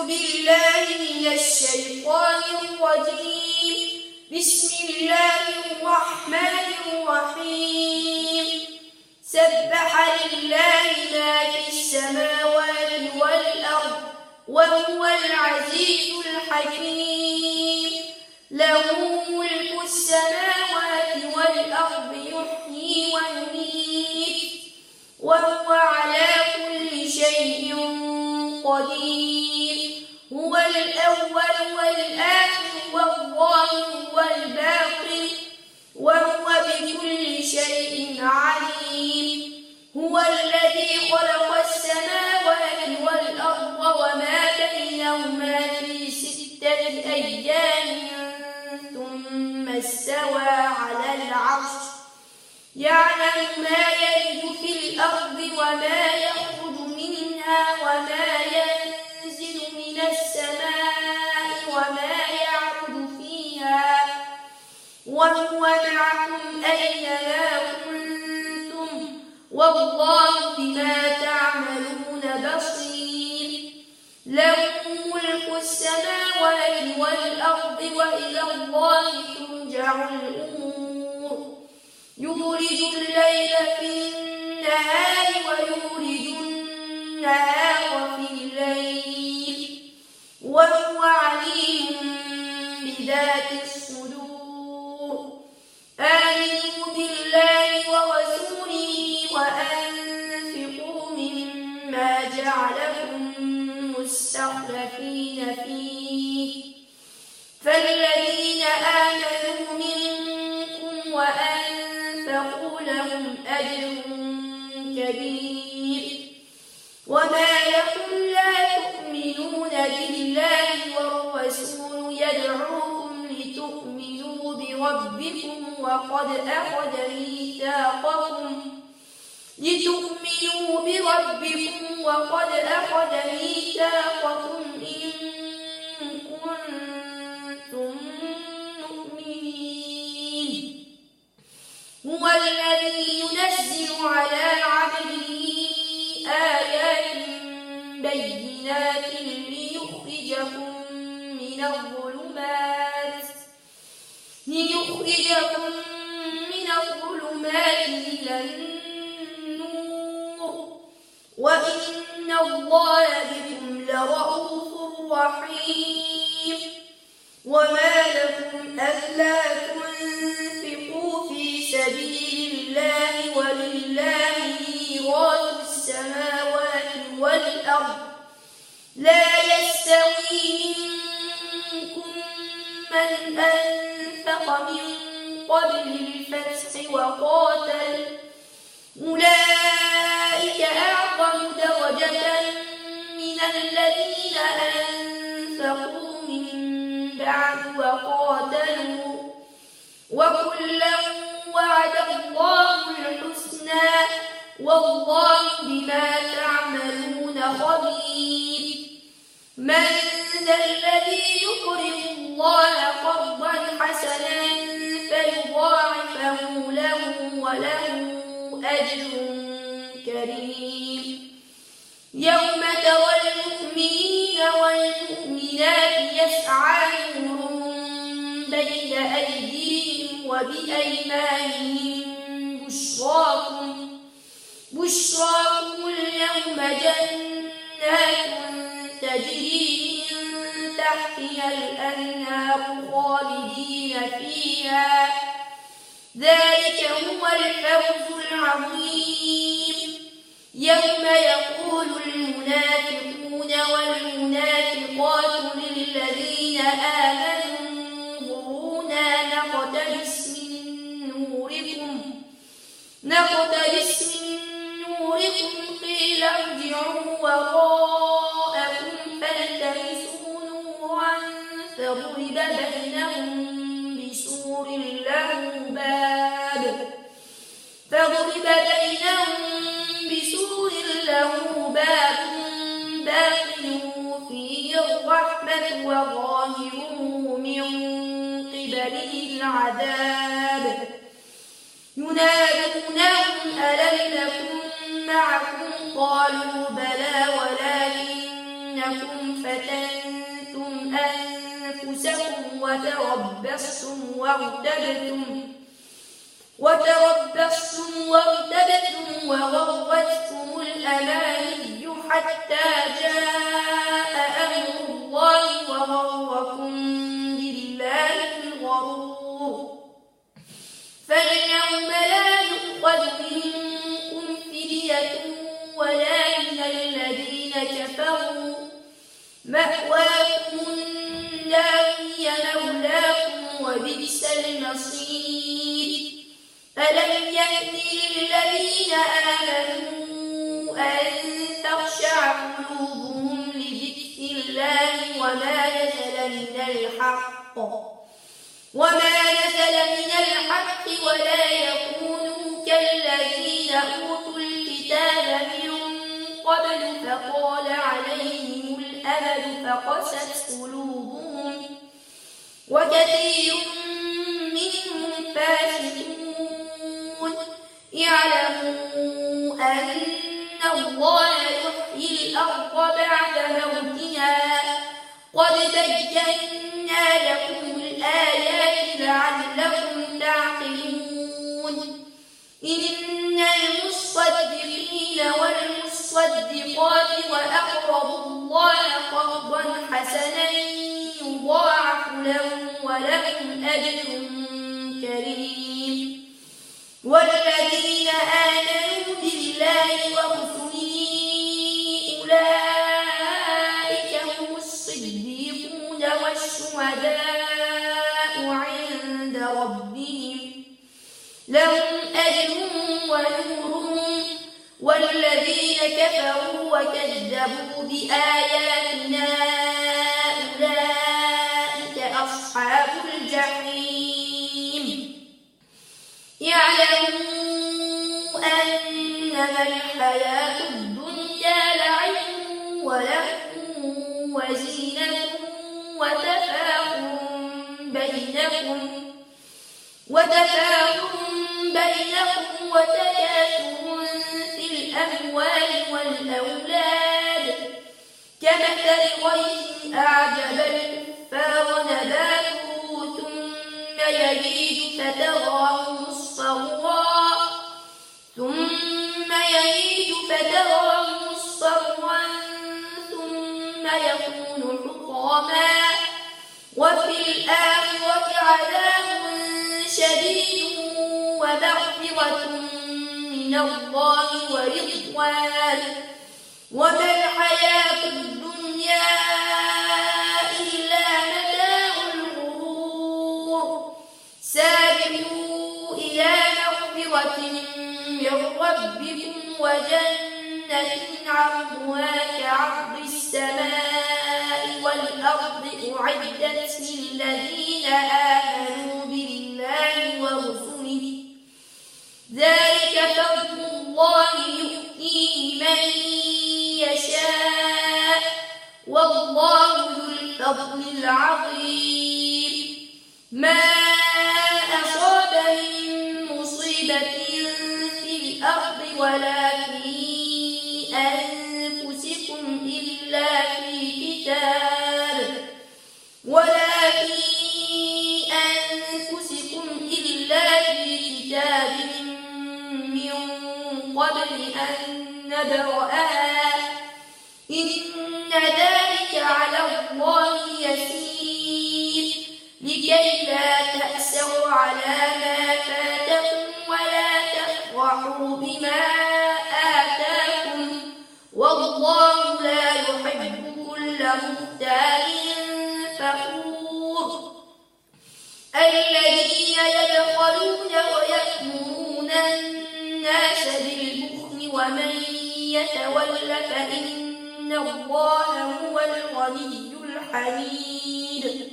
بالله من الشيطان الرجيم. بسم الله الرحمن الرحيم. سبح لله ما في السماوات والأرض وهو العزيز الحكيم. له ملك السماوات والأرض يحيي ويميت وهو على كل شيء قدير. هو الأول والآخر والظاهر والباطن وهو بكل شيء عليم. هو الذي خلق السماوات والأرض وما بينهما في 6 أيام ثم استوى على العرش يعلم ما يلج في الأرض وما يخرج منها وما ينزل من السماء وما يعرج فيها وهو معكم أينما كنتم والله بما تعملون بصير. له ملك السماوات والأرض وإلى الله ترجع الأمور. يولج الليل في النهار ويولج النهار في الليل وهو عليم بذات الصدور. آمنوا بالله ورسوله وأنفقوا مما جعلكم مستخلفين فيه فالذين آمنوا منكم وأنفقوا لهم أجر كبير. وما لكم لا تؤمنون بالله والرسول يدعوكم لتؤمنوا بربكم وقد أخذ ميثاقكم إن كنتم مؤمنين. هو الذي ينزل على عبده آيات بينات ليخرجكم من الظلمات إلى النور وإن الله بكم لرءوف رحيم. وما لكم ألا تنفقوا في سبيل الله ولله ميراث السماوات والأرض لا يستوي منكم من أنفق من قبل الفتح وقاتل أولئك أعظم درجة من الذين أنفقوا من بعد وقاتلوا وكلا وعد الله الحسنى والله بما تعملون خبير. من ذا الذي يقرض الله قرضا حسنا فيضاعفه له وله أجر كريم. يوم ترى المؤمنين والمؤمنات يسعى نورهم بين أيديهم وبأيمانهم بشراكم اليوم جنات تجري من تحتها الأنهار خالدين فيها ذلك هو الفوز العظيم. يوم يقول المنافقون والمنافقات للذين آمنوا انظرونا نقتبس من نوركم قيل ارجعوا وراءكم فالتمسوا نورا فضرب بينهم بسور له باب باطنه فيه الرحمة وظاهره من قبله العذاب. ينادونهم ألم نكن معكم قالوا بلى ولكنكم فتنتم وتربصتم وارتبتم وغرتكم الأماني حتى جاء أمر الله وغركم بالله الغرور فاليوم لا يؤخذ منكم فدية ولا من الذين كفروا مأواكم النار هي مولاكم وبئس المصير ألم يأن للذين آمنوا أن تخشع قلوبهم لذكر الله وما نزل من الحق ولا يكونوا كالذين أوتوا الكتاب من قبل فطال عليهم الأمد فقست قلوبهم وكثير منهم فاسقون اعلموا أن الله يحيي الأرض بعد موتها قد بينا لكم الآيات لعلكم تعقلون إن المصدقين والمصدقات وأقرضوا الله قرضا حسنا يضاعف لهم ولهم أجر كريم والذين آمنوا بالله ورسله أولئك هم الصديقون والشهداء عند ربهم لهم أجرهم ونورهم والذين كفروا وكذبوا بآياتنا أولئك أصحاب الجحيم يعلموا أنما الحياة الدنيا لعب ولهو وزينة وتفاخر بينكم وتكاثر في الأموال والأولاد كمثل غيث أعجب الكفار نباته ثم يهيج فتراه مصفرا ثم يكون حطاما وفي الآخرة عذاب شديد ومغفرة من الله ورضوان وما الحياة الدنيا إلا متاع الغرور سابقوا إلى مغفرة من ربكم وجنة عرضها كعرض السماء والأرض أعدت للذين آمنوا بالله ورسله ذلك فضل الله يؤتيه من يشاء والله ذو الفضل العظيم ما أصاب من مصيبة في الأرض ولا في أنفسكم إلا في كتاب من قبل أن نبرأها إن ذلك على الله يسير لكي لا تأسوا على ما فاتكم ولا تفرحوا بما آتاكم والله لا يحب كل مختال فخور الذين يبخلون ويأمرون الناس بالبخل ومن يتول فإن الله هو الغني الحميد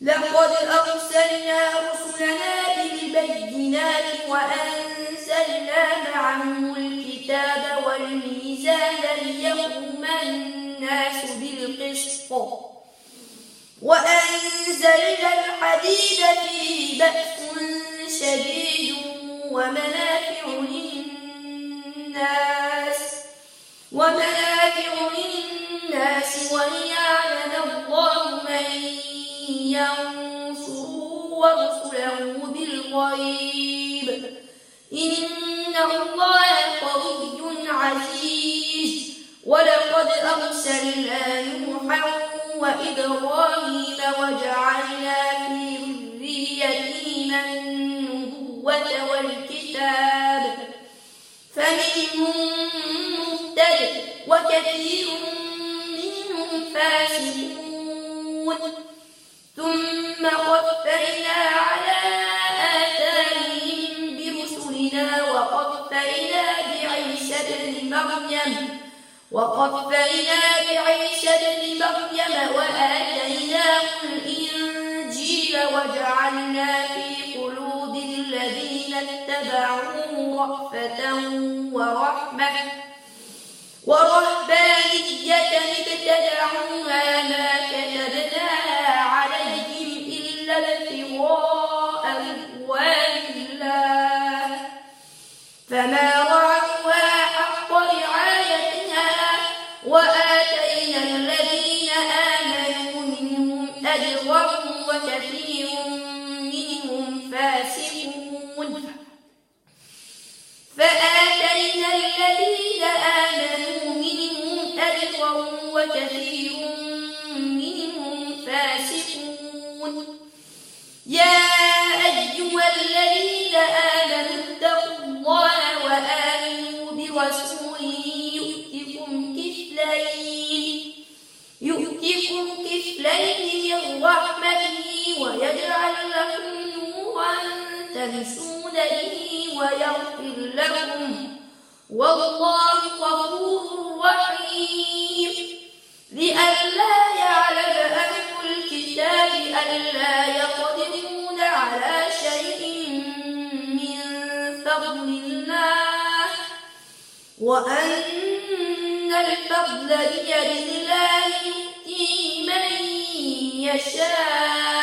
لقد أرسلنا رسلنا بالبينات وأنزلنا معهم الكتاب والميزان ليقوم الناس بالقسط وأنزلنا الحديد فيه بأس شديد ومنافع للناس وليعلم الله من ينصروا رسله بالغيب إن الله قوي عزيز ولقد أرسلنا نوحا وإبراهيم وجعلنا في ذريتهما النبوة والكتاب فمنهم مهتد وكثير منهم فاسقون ثم قفينا على آثارهم برسلنا وقفينا بعيسى ابن مريم وآتيناه الإنجيل وجعلنا في قلوب الذين اتبعوه رأفة ورهبانية ابتدعوها ما كتبناها عليهم إلا ابتغاء رضوان الله فما رعوها حق رعايتها وآتينا الذين آمنوا منهم أجرهم وكثير منهم فاسقون فآتينا الذين آمنوا منهم أجرهم وكثير منهم فاسقون يا أيها الذين آمنوا اتقوا الله وآمنوا برسوله يؤتكم كفلين من رحمته ويجعل لكم نورا تمشون به ويغفر لكم والله غفور رحيم لئلا يعلم أهل الكتاب ألا يقدرون على شيء من فضل الله وأن الفضل بيد الله يؤتيه من يشاء